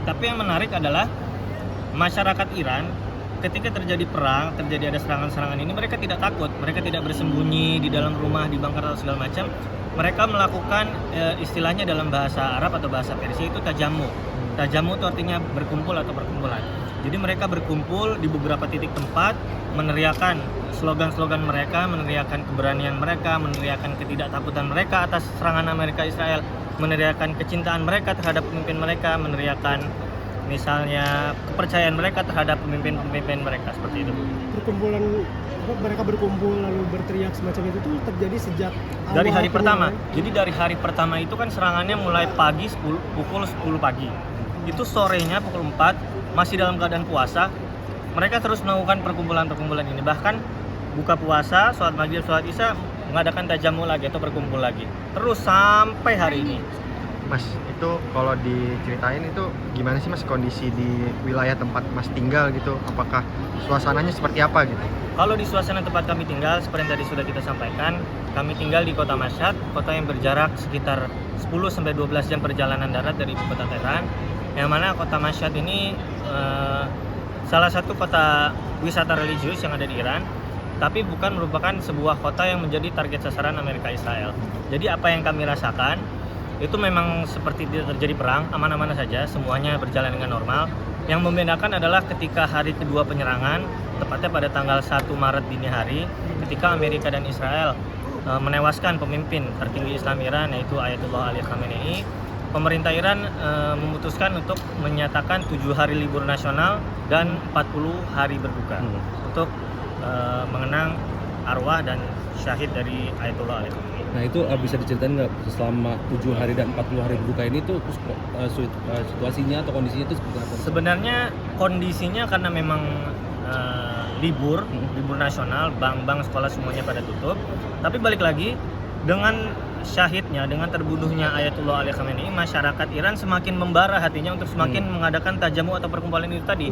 Tapi yang menarik adalah masyarakat Iran ketika terjadi perang, terjadi ada serangan-serangan ini, mereka tidak takut, mereka tidak bersembunyi di dalam rumah, di bunker atau segala macam. Mereka melakukan istilahnya dalam bahasa Arab atau bahasa Persia itu tajamu. Tajamu itu artinya berkumpul atau perkumpulan. Jadi mereka berkumpul di beberapa titik tempat, meneriakan slogan-slogan mereka, meneriakan keberanian mereka, meneriakan ketidaktakutan mereka atas serangan Amerika Israel, meneriakan kecintaan mereka terhadap pemimpin mereka, meneriakan misalnya kepercayaan mereka terhadap pemimpin-pemimpin mereka, seperti itu. Perkumpulan mereka berkumpul lalu berteriak semacam itu tuh terjadi sejak Dari hari awal pertama. penyerangan. Jadi dari hari pertama itu kan serangannya mulai pagi pukul 10 pagi. Itu sorenya pukul 4 masih dalam keadaan puasa. Mereka terus melakukan perkumpulan-perkumpulan ini. Bahkan buka puasa, sholat maghrib, sholat isya, mengadakan tajamu lagi atau berkumpul lagi. Terus sampai hari ini. Mas, itu kalau diceritain itu gimana sih Mas kondisi di wilayah tempat Mas tinggal gitu? Apakah suasananya seperti apa gitu? Kalau di suasana tempat kami tinggal, seperti yang tadi sudah kita sampaikan, kami tinggal di kota Mashhad, kota yang berjarak sekitar 10-12 jam perjalanan darat dari ibu kota Teheran. Yang mana kota Mashhad ini salah satu kota wisata religius yang ada di Iran, tapi bukan merupakan sebuah kota yang menjadi target sasaran Amerika Israel. Jadi apa yang kami rasakan, itu memang seperti tidak terjadi perang, aman-aman saja, semuanya berjalan dengan normal. Yang membedakan adalah ketika hari kedua penyerangan, tepatnya pada tanggal 1 Maret dini hari, ketika Amerika dan Israel menewaskan pemimpin tertinggi Islam Iran, yaitu Ayatullah Ali Khamenei. Pemerintah Iran memutuskan untuk menyatakan 7 hari libur nasional dan 40 hari berduka untuk mengenang arwah dan syahid dari Ayatullah Ali Khamenei. Nah itu bisa diceritain nggak selama 7 hari dan 40 hari berbuka ini tuh situasinya atau kondisinya itu seperti apa? Sebenarnya kondisinya karena memang libur nasional, bank-bank, sekolah semuanya pada tutup. Tapi balik lagi, dengan syahidnya, dengan terbunuhnya Ayatullah Ali Khamenei, masyarakat Iran semakin membara hatinya untuk semakin mengadakan tajamu atau perkumpulan itu tadi.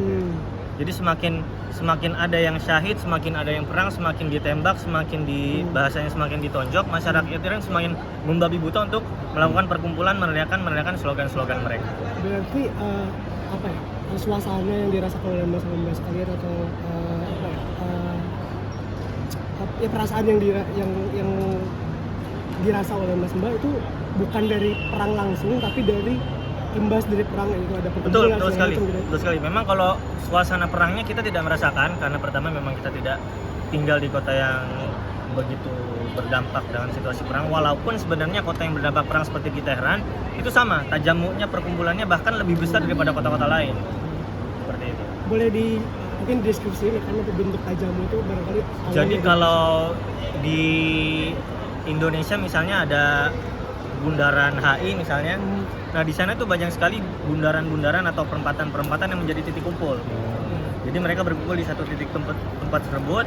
Jadi semakin ada yang syahid, semakin ada yang perang, semakin ditembak, semakin bahasanya semakin ditonjok, masyarakat Iran semakin membabi buta untuk melakukan perkumpulan, meneriakan slogan-slogan mereka. Berarti apa ya? Suasana yang dirasakan oleh Mas kalian atau perasaan yang dirasa oleh Mas Mbak itu bukan dari perang langsung, tapi dari imbas dari perang itu ada perkumpulan. Betul sekali. Memang kalau suasana perangnya kita tidak merasakan, karena pertama memang kita tidak tinggal di kota yang begitu berdampak dengan situasi perang. Walaupun sebenarnya kota yang berdampak perang seperti di Teheran itu sama, tajamunya, perkumpulannya bahkan lebih besar daripada kota-kota lain. Seperti itu. Boleh mungkin deskripsi ini karena bentuk tajamu itu barangkali. Jadi kalau di Indonesia misalnya ada bundaran HI misalnya. Nah, di sana tuh banyak sekali bundaran-bundaran atau perempatan-perempatan yang menjadi titik kumpul. Jadi mereka berkumpul di satu titik tempat tersebut.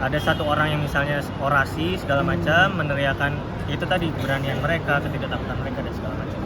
Ada satu orang yang misalnya orasi segala macam, meneriakan itu tadi keberanian mereka, ketidaktakutan mereka dan segala macam.